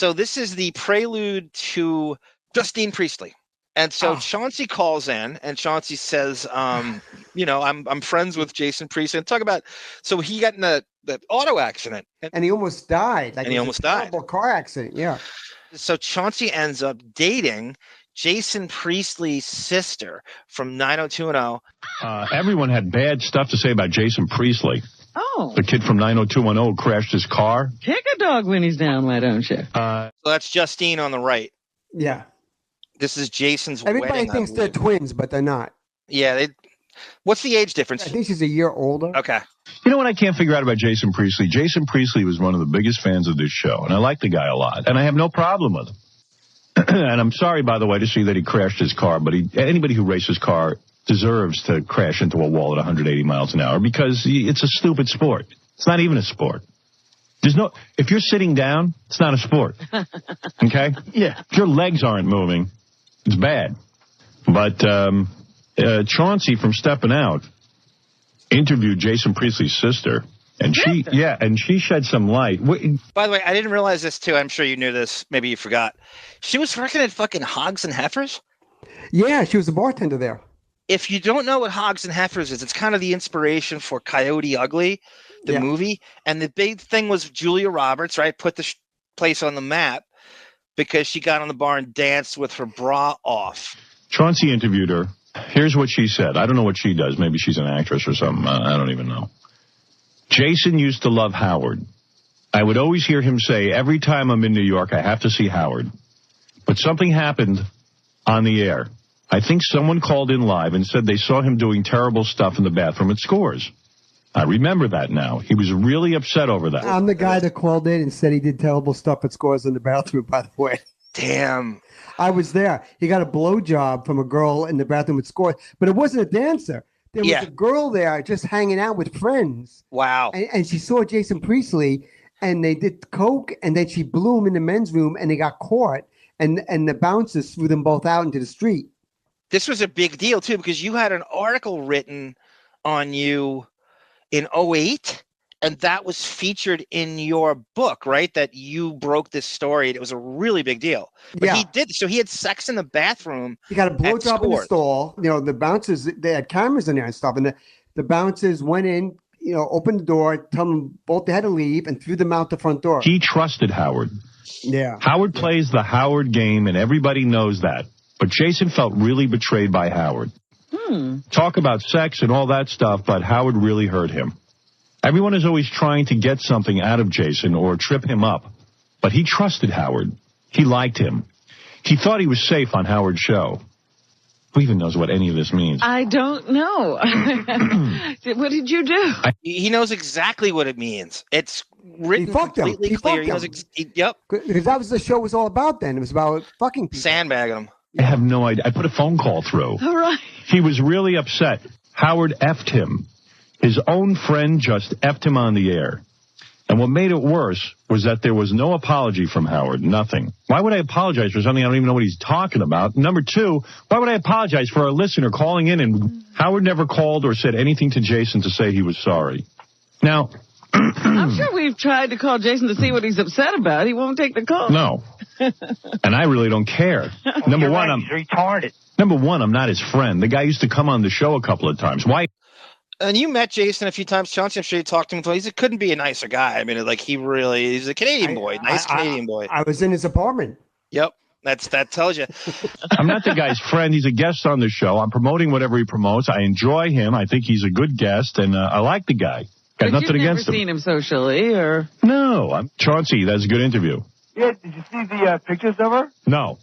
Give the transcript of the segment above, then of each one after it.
So this is the prelude to Justine Priestley. And so Chauncey calls in, and Chauncey says, you know, I'm friends with Jason Priestley. And talk about, so he got in the auto accident. And he almost died. And he almost died. Terrible car accident, yeah. So Chauncey ends up dating Jason Priestley's sister from 90210. Everyone had bad stuff to say about Jason Priestley. Oh. The kid from 90210 crashed his car. Kick a dog when he's down, why don't you? So that's Justine on the right. Yeah. This is Jason's Everybody wedding. thinks they're twins, but they're not. Yeah. What's the age difference? I think she's a year older. Okay. You know what I can't figure out about Jason Priestley? Jason Priestley was one of the biggest fans of this show, and I like the guy a lot, and I have no problem with him. And I'm sorry, by the way, to see that he crashed his car, but anybody who races car deserves to crash into a wall at 180 miles an hour because it's a stupid sport. It's not even a sport. If you're sitting down, it's not a sport. Okay? Yeah. If your legs aren't moving, it's bad. But Chauncey from Stepping Out interviewed Jason Priestley's sister, and she shed some light. By the way, I didn't realize this too. I'm sure you knew this. Maybe you forgot. She was working at fucking Hogs and Heifers. Yeah, she was a bartender there. If you don't know what Hogs and Heifers is, it's kind of the inspiration for Coyote Ugly, the movie. And the big thing was Julia Roberts, right? Put the place on the map because she got on the bar and danced with her bra off. Chauncey interviewed her. Here's what she said. I don't know what she does. Maybe she's an actress or something. I don't even know. Jason used to love Howard. I would always hear him say, every time I'm in New York, I have to see Howard. But something happened on the air. I think someone called in live and said they saw him doing terrible stuff in the bathroom at Scores. I remember that now. He was really upset over that. I'm the guy that called in and said he did terrible stuff at Scores in the bathroom, by the way. Damn. I was there. He got a blowjob from a girl in the bathroom at Scores, but it wasn't a dancer. There was a girl there just hanging out with friends. Wow. And she saw Jason Priestley, and they did coke, and then she blew him in the men's room, and they got caught, and the bouncers threw them both out into the street. This was a big deal, too, because you had an article written on you in 2008, and that was featured in your book, right? That you broke this story. It was a really big deal. But he did. So he had sex in the bathroom. He got a blowjob in the stall. You know, the bouncers, they had cameras in there and stuff. And the bouncers went in, you know, opened the door, told them both they had to leave, and threw them out the front door. He trusted Howard. Yeah. Howard plays the Howard game, and everybody knows that. But Jason felt really betrayed by Howard. Talk about sex and all that stuff, but Howard really hurt him. Everyone is always trying to get something out of Jason or trip him up, but he trusted Howard. He liked him. He thought he was safe on Howard's show. Who even knows what any of this means? I don't know. What did you do? He knows exactly what it means. It's written completely clear. He knows yep. Because that was the show was all about then. It was about fucking people. Sandbagging him. I have no idea. I put a phone call through. All right. He was really upset. Howard effed him. His own friend just effed him on the air. And what made it worse was that there was no apology from Howard, nothing. Why would I apologize for something I don't even know what he's talking about? Number two, why would I apologize for a listener calling in and Howard never called or said anything to Jason to say he was sorry? Now, I'm sure we've tried to call Jason to see what he's upset about. He won't take the call. No. And I really don't care. Number one, I'm retarded. Number one, I'm not his friend. The guy used to come on the show a couple of times. Why? And you met Jason a few times, Chauncey. I'm sure you talked to him. He couldn't be a nicer guy. I mean, like he's a Canadian boy, Canadian boy. I was in his apartment. Yep, that tells you. I'm not the guy's friend. He's a guest on the show. I'm promoting whatever he promotes. I enjoy him. I think he's a good guest, and I like the guy. Got nothing against him. You've never seen him socially, or no? Chauncey, that's a good interview. Yeah, did you see the pictures of her? No.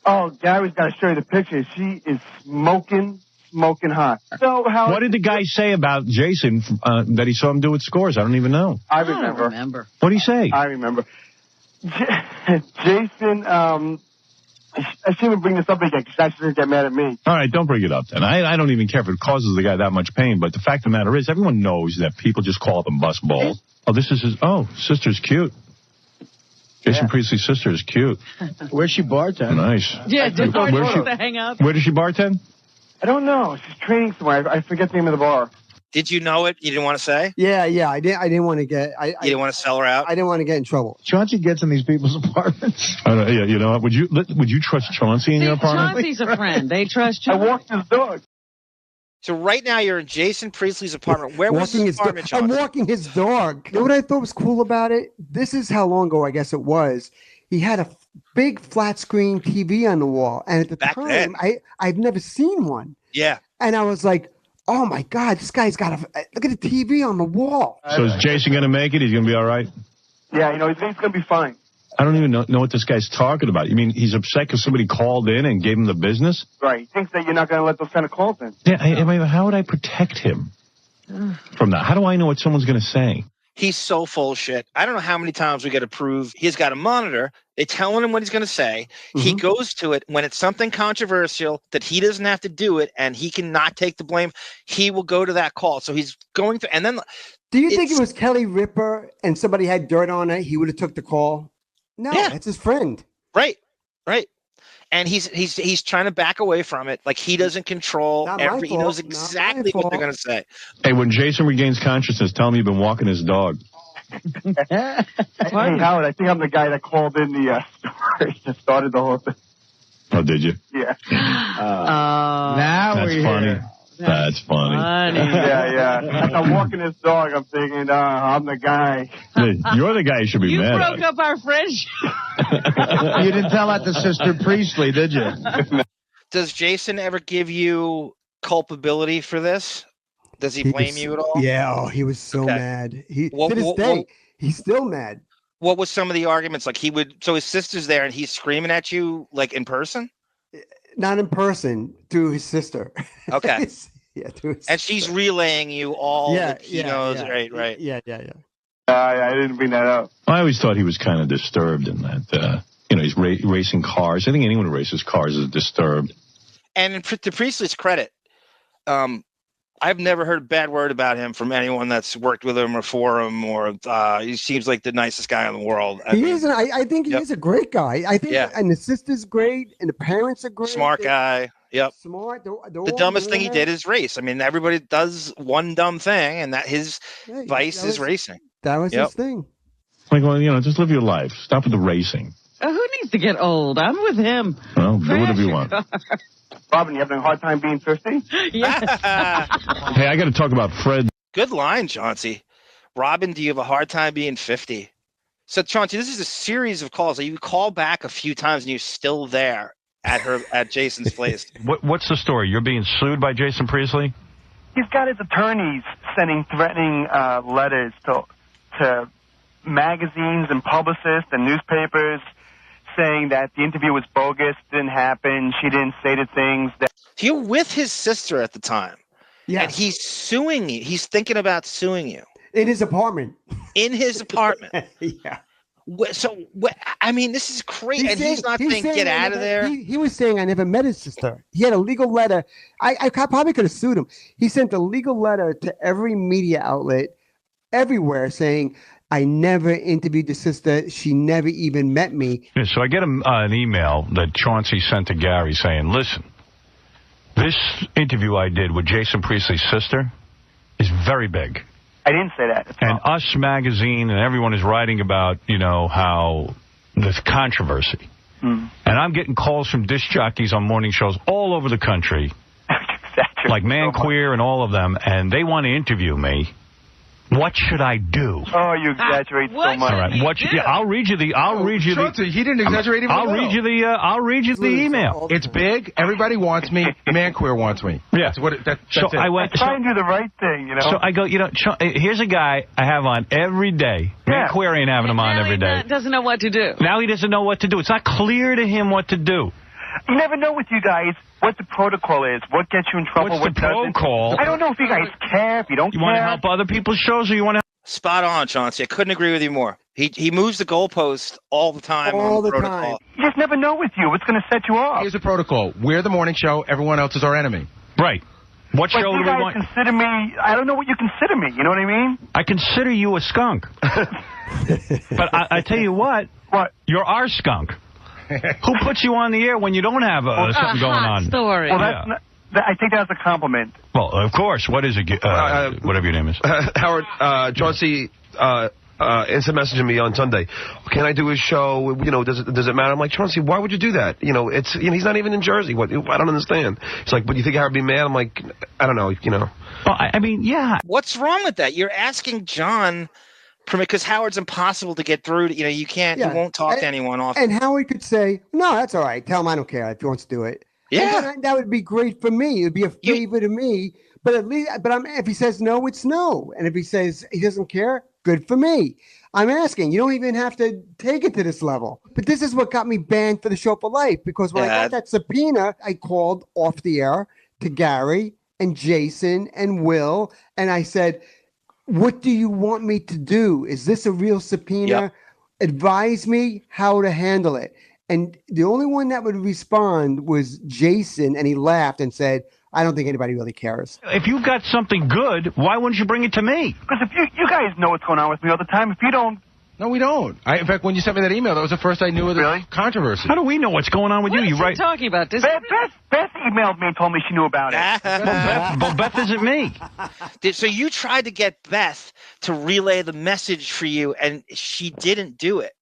Oh, Gary's got to show you the pictures. She is smoking hot. So what did the guy say about Jason that he saw him do at Scores? I don't even know. I remember. What did he say? I remember. Jason, I shouldn't even bring this up again because that's going to get mad at me. All right, don't bring it up then. I don't even care if it causes the guy that much pain, but the fact of the matter is everyone knows that people just call up and bust balls. Oh, this is his, sister's cute. Jason Priestley's sister is cute. Where's she bartend? Nice. Yeah, to hang out. Where does she bartend? I don't know. She's training somewhere. I forget the name of the bar. Did you know it? You didn't want to say? Yeah. I didn't want to get. You didn't want to sell her out? I didn't want to get in trouble. Chauncey gets in these people's apartments. Yeah, you know what? Would you trust Chauncey in your apartment? Chauncey's a friend. They trust you. I walked his dog. So right now you're in Jason Priestley's apartment. Where was his apartment, I'm Chauncey? walking his dog. You know what I thought was cool about it? This is how long ago I guess it was. He had a big flat screen TV on the wall. And at the Back time, then. I've never seen one. Yeah. And I was like, oh, my God, this guy's got look at the TV on the wall. So is Jason going to make it? He's going to be all right? Yeah, he's going to be fine. I don't even know what this guy's talking about. You mean he's upset because somebody called in and gave him the business? Right. He thinks that you're not going to let those kind of calls in. Yeah, how would I protect him from that? How do I know what someone's going to say? He's so full of shit. I don't know how many times we got to prove he's got a monitor. They're telling him what he's going to say. Mm-hmm. He goes to it when it's something controversial that he doesn't have to do it and he cannot take the blame. He will go to that call. So he's going to, and then. Do you think it was Kelly Ripa and somebody had dirt on it? He would have took the call. No, that's his friend. Right. And he's trying to back away from it. Like he doesn't control he knows exactly what they're going to say. Hey, when Jason regains consciousness, tell him you've been walking his dog. Hey, Howard, I think I'm the guy that called in the story that started the whole thing. Oh, did you? Yeah. Now that's funny. That's funny. Yeah. As I'm walking this dog, I'm thinking, I'm the guy. Hey, you're the guy you should be mad at. You broke up our friendship. You didn't tell that to Sister Priestley, did you? Does Jason ever give you culpability for this? Does he blame you at all? Yeah, he was so mad. To this day, he's still mad. What was some of the arguments? Like so his sister's there and he's screaming at you like in person? Not in person, through his sister. Okay. Yeah, through his and she's relaying you all that he knows. Yeah. Right. Yeah. I didn't bring that up. I always thought he was kind of disturbed in that, he's racing cars. I think anyone who races cars is disturbed. And to Priestley's credit, I've never heard a bad word about him from anyone that's worked with him or for him, or he seems like the nicest guy in the world. I think he is a great guy. I think, and the sister's great, and the parents are great. Smart guy. Yep. Smart. The dumbest thing he did is race. I mean, everybody does one dumb thing, and that his vice is racing. That was his thing. Like, well, just live your life. Stop with the racing. Who needs to get old? I'm with him. Well, do whatever you want. Robin, you having a hard time being 50? Yeah. Hey, I got to talk about Fred. Good line, Chauncey. Robin, do you have a hard time being 50? So, Chauncey, this is a series of calls. You call back a few times, and you're still there at Jason's place. What's the story? You're being sued by Jason Priestley? He's got his attorneys sending threatening letters to magazines and publicists and newspapers saying that the interview was bogus, didn't happen, she didn't say the things that... You're with his sister at the time. Yeah. And he's suing you. He's thinking about suing you. In his apartment. In his apartment. Yeah. So, I mean, this is crazy. He's not saying get out of there. He was saying I never met his sister. He had a legal letter. I probably could have sued him. He sent a legal letter to every media outlet everywhere saying, I never interviewed the sister. She never even met me. Yeah, so I get an email that Chauncey sent to Gary saying, listen, this interview I did with Jason Priestley's sister is very big. I didn't say that. And Us Magazine and everyone is writing about, how this controversy. And I'm getting calls from disc jockeys on morning shows all over the country, like Man Queer and all of them, and they want to interview me. What should I do? Oh, you exaggerate so much. All right. I'll read you the. He didn't exaggerate even. I'll read you the email. It's big. Everybody wants me. Man Queer wants me. Yeah. That's what. That's so it. I went. I try and do the right thing, So I go. Here's a guy I have on every day. Man Queer ain't having him on every day. Doesn't know what to do. Now he doesn't know what to do. It's not clear to him what to do. You never know with you guys what the protocol is, what gets you in trouble, What's the protocol? I don't know if you guys care, if you don't care. You want to help other people's shows, or you want to... Spot on, Chauncey. I couldn't agree with you more. He moves the goalpost all the time on the protocol. Time. You just never know with you what's going to set you off. Here's the protocol. We're the morning show. Everyone else is our enemy. Right. What show do we want? Consider me... I don't know what you consider me. You know what I mean? I consider you a skunk. But I tell you what. What? You're our skunk. Who puts you on the air when you don't have something going on? Story. Well, I take that as a compliment. Well, of course. What is it? Whatever your name is. Howard, Chauncey instant messaging me on Sunday. Can I do his show? You know, does it matter? I'm like, Chauncey, why would you do that? You know, he's not even in Jersey. What? I don't understand. He's like, but you think Howard would be mad? I'm like, I don't know. You know. Well, I mean, yeah. What's wrong with that? You're asking John. Because Howard's impossible to get through. You know, you can't. Yeah. You won't talk to anyone off. And Howard could say, "No, that's all right. Tell him I don't care if he wants to do it." Yeah, that would be great for me. It would be a favor to me. But at least, if he says no, it's no. And if he says he doesn't care, good for me. I'm asking. You don't even have to take it to this level. But this is what got me banned for the show for life. Because when I got that subpoena, I called off the air to Gary and Jason and Will, and I said, what do you want me to do? Is this a real subpoena? Yep. Advise me how to handle it. And the only one that would respond was Jason, and he laughed and said, I don't think anybody really cares. If you've got something good, why wouldn't you bring it to me? Because if you guys know what's going on with me all the time, if you don't... No, we don't. In fact, when you sent me that email, that was the first I knew of the controversy. How do we know what's going on with you? What are you talking about? Beth emailed me and told me she knew about it. Beth isn't me. So you tried to get Beth to relay the message for you, and she didn't do it.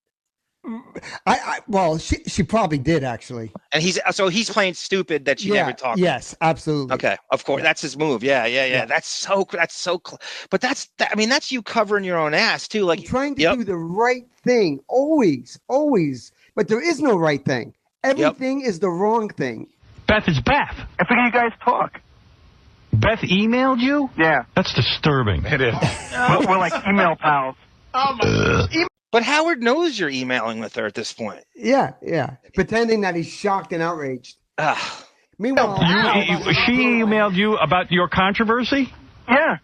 Well, she probably did, actually. And he's playing stupid that she never talked. Yes, absolutely. Okay, of course, that's his move. Yeah. That's so. But that's you covering your own ass too. Like I'm trying to do the right thing, always. But there is no right thing. Everything is the wrong thing. Beth is Beth. I figure you guys talk. Beth emailed you? Yeah. That's disturbing. It is. We're like email pals. But Howard knows you're emailing with her at this point. Yeah. Pretending that he's shocked and outraged. Meanwhile, she emailed you about your controversy? Yeah.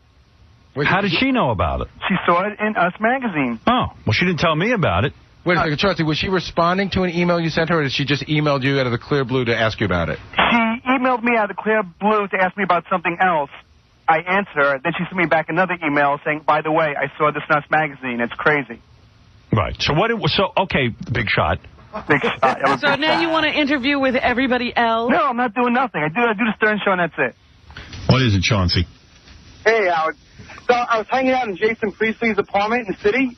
How did she know about it? She saw it in Us magazine. Oh, well, she didn't tell me about it. Wait a second, Chauncey, was she responding to an email you sent her, or did she just emailed you out of the clear blue to ask you about it? She emailed me out of the clear blue to ask me about something else. I answered her. Then she sent me back another email saying, by the way, I saw this in Us magazine. It's crazy. Right. So okay, big shot. Big shot. So now you want to interview with everybody else? No, I'm not doing nothing. I do the Stern Show and that's it. What is it, Chauncey? Hey, Howard. So I was hanging out in Jason Priestley's apartment in the city.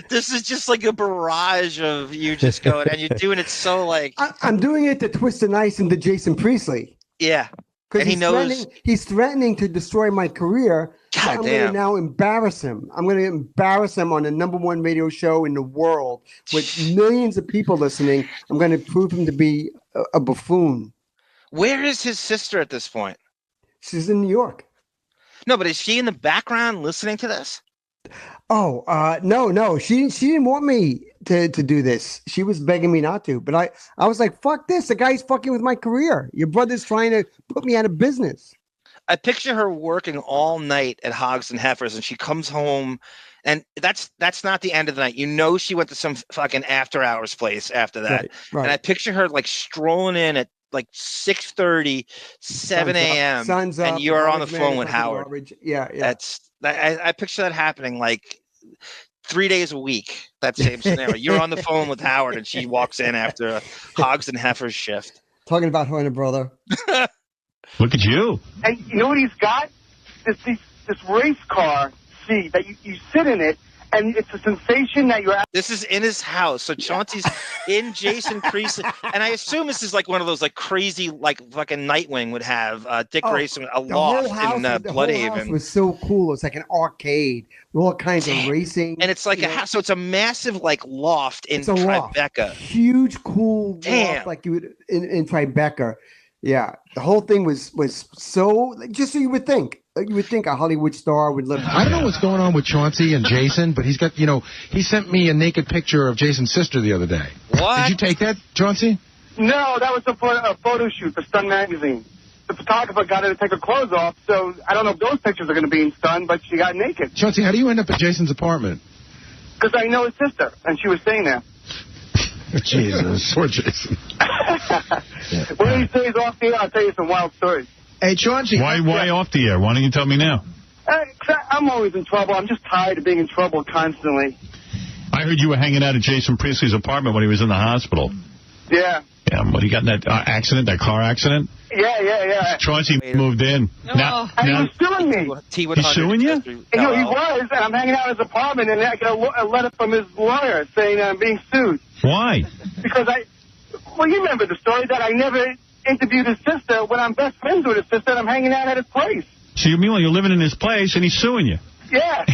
This is just like a barrage of you just going, and you're doing it so like... I'm doing it to twist the ice into Jason Priestley. Yeah. Because he's threatening to destroy my career. God I'm going to now embarrass him. I'm going to embarrass him on the #1 radio show in the world with millions of people listening. I'm going to prove him to be a buffoon. Where is his sister at this point? She's in New York. No, but is she in the background listening to this? Oh, no. She didn't want me to do this. She was begging me not to. But I was like, fuck this. The guy's fucking with my career. Your brother's trying to put me out of business. I picture her working all night at Hogs and Heifers, and she comes home, and that's not the end of the night. You know she went to some fucking after hours place after that. Right. And I picture her like strolling in at like 6:30, 7 a.m. Sun's up, and you're on the phone with Howard. Garbage. Yeah. I picture that happening like 3 days a week. That same scenario. You're on the phone with Howard, and she walks in after a Hogs and Heifers shift. Talking about her and her brother. Look at you. Hey, you know what he's got? This race car seat that you sit in it, and it's a sensation that you're... This is in his house. So Chauncey's in Jason Priestley. And I assume this is like one of those like crazy, like fucking Nightwing would have. Dick Grayson, a loft in Bloodhaven. The whole house was so cool. It's like an arcade with all kinds of racing. And it's like a house. So it's a massive like loft in Tribeca. Loft. Huge, cool loft like you would in Tribeca. Yeah, the whole thing was so just so you would think. You would think a Hollywood star would live. I don't know what's going on with Chauncey and Jason, but he's got, he sent me a naked picture of Jason's sister the other day. What? Did you take that, Chauncey? No, that was a photo shoot for Stun magazine. The photographer got her to take her clothes off, so I don't know if those pictures are going to be in Stun, but she got naked. Chauncey, how do you end up at Jason's apartment? Because I know his sister, and she was staying there. Jesus. Poor Jason. When he stays off the air, I'll tell you some wild stories. Hey, Chauncey. Why off the air? Why don't you tell me now? I'm always in trouble. I'm just tired of being in trouble constantly. I heard you were hanging out at Jason Priestley's apartment when he was in the hospital. Yeah. Yeah, what, he got in that accident, that car accident? Yeah. Chauncey moved in. Oh. And he was suing me. He's suing you? He was, and I'm hanging out in his apartment, and I got a letter from his lawyer saying I'm being sued. Why? Because you remember the story that I never interviewed his sister when I'm best friends with his sister, and I'm hanging out at his place. So you mean you're living in his place, and he's suing you? Yeah.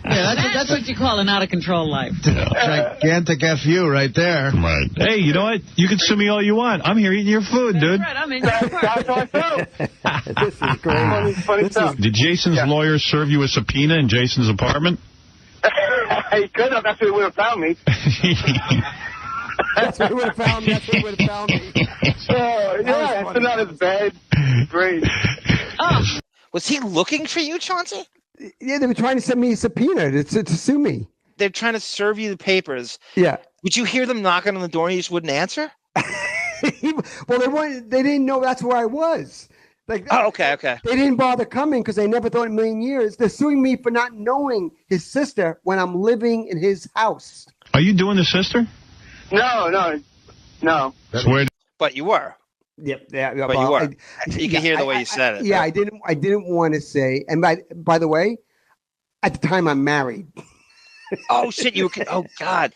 That's what you call an out-of-control life. Gigantic FU right there. Right. Hey, you know what? You can sue me all you want. I'm here eating your food, dude. That's right, I'm in your That's how I feel. This is great. Funny stuff. Did Jason's lawyer serve you a subpoena in Jason's apartment? He could have. That's where he would have found me. That's what he would have found me. Yeah, sitting on his bed. Great. Oh. Was he looking for you, Chauncey? Yeah, they were trying to send me a subpoena to sue me. They're trying to serve you the papers. Yeah. Would you hear them knocking on the door and you just wouldn't answer? Well, they didn't know that's where I was. Like, oh, okay. They didn't bother coming because they never thought in a million years. They're suing me for not knowing his sister when I'm living in his house. Are you doing the sister? No. Swear. But you were. Yep. Yeah. But you were. You can hear the way you said it. Yeah, I didn't want to say. And by the way, at the time I'm married. Oh shit! Oh god,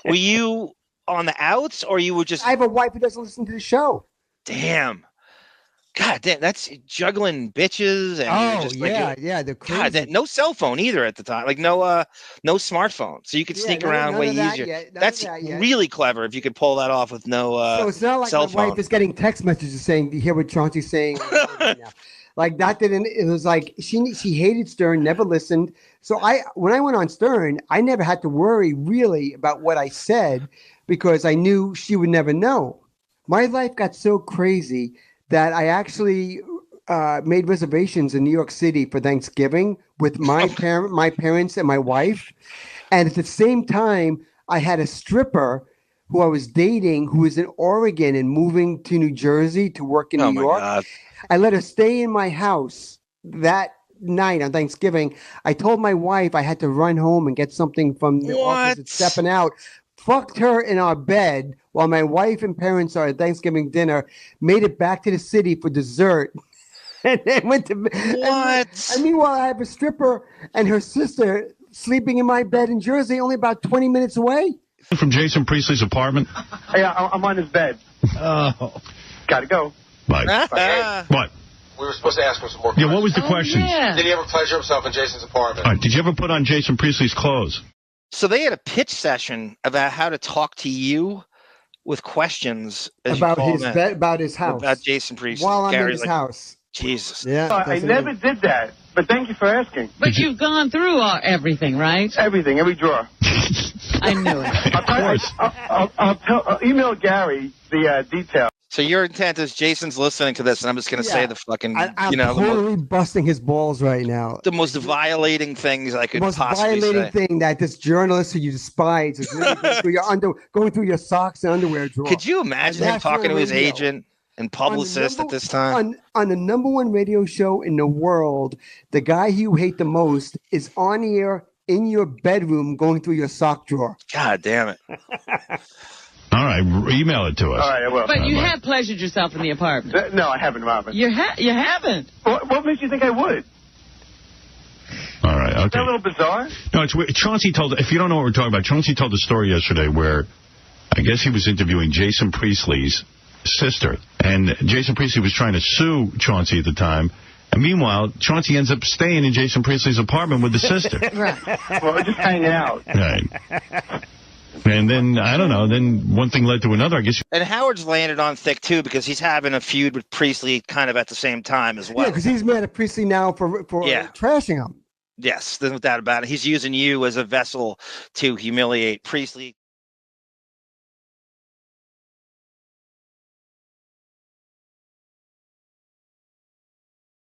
were you on the outs or you were just? I have a wife who doesn't listen to the show. Damn. God damn, that's juggling bitches and just they're crazy. God damn, no cell phone either at the time, like no smartphone, so you could sneak around way easier. That's really clever if you could pull that off with no so it's not like cell my phone. wife is getting text messages saying, "Do you hear what Chauncey's saying?" Like that didn't. It was like she hated Stern, never listened. So when I went on Stern, I never had to worry really about what I said because I knew she would never know. My life got so crazy that I actually made reservations in New York City for Thanksgiving with my parents and my wife. And at the same time, I had a stripper who I was dating who was in Oregon and moving to New Jersey to work in New York. God. I let her stay in my house that night on Thanksgiving. I told my wife I had to run home and get something from the office at Stepping Out. Fucked her in our bed while my wife and parents are at Thanksgiving dinner, made it back to the city for dessert, and then went to bed. What? And meanwhile, I have a stripper and her sister sleeping in my bed in Jersey, only about 20 minutes away. From Jason Priestley's apartment? Yeah, I'm on his bed. Oh. Gotta go. Bye. What? We were supposed to ask him some more questions. Yeah, what was the question? Yeah. Did he ever pleasure himself in Jason's apartment? All right, did you ever put on Jason Priestley's clothes? So they had a pitch session about how to talk to you with questions about his house, about Jason Priestley while I'm in his house. Jesus. Yeah, I never did that, but thank you for asking. But you've gone through everything, right? Everything, every drawer. I knew it. Of course. I'll email Gary the details. So your intent is Jason's listening to this, and I'm just going to say the fucking, I'm totally busting his balls right now. The most violating things I could possibly say. The most violating thing that this journalist who you despise is really going through your socks and underwear drawer. Could you imagine him talking to his agent and publicist at this time? On the #1 radio show in the world, the guy you hate the most is on the air in your bedroom going through your sock drawer. God damn it. All right, email it to us. All right, I will. But you have pleasured yourself in the apartment. No, I haven't, Robin. You haven't. What makes you think I would? All right, okay. Is that a little bizarre? No, it's weird. Chauncey told, if you don't know what we're talking about, Chauncey told a story yesterday where I guess he was interviewing Jason Priestley's sister. And Jason Priestley was trying to sue Chauncey at the time. And meanwhile, Chauncey ends up staying in Jason Priestley's apartment with the sister. Right. Well, we're just hanging out. Right. And then, I don't know, then one thing led to another, I guess. And Howard's landed on thick, too, because he's having a feud with Priestley kind of at the same time as well. Yeah, because he's mad at Priestley now for trashing him. Yes, there's no doubt about it. He's using you as a vessel to humiliate Priestley.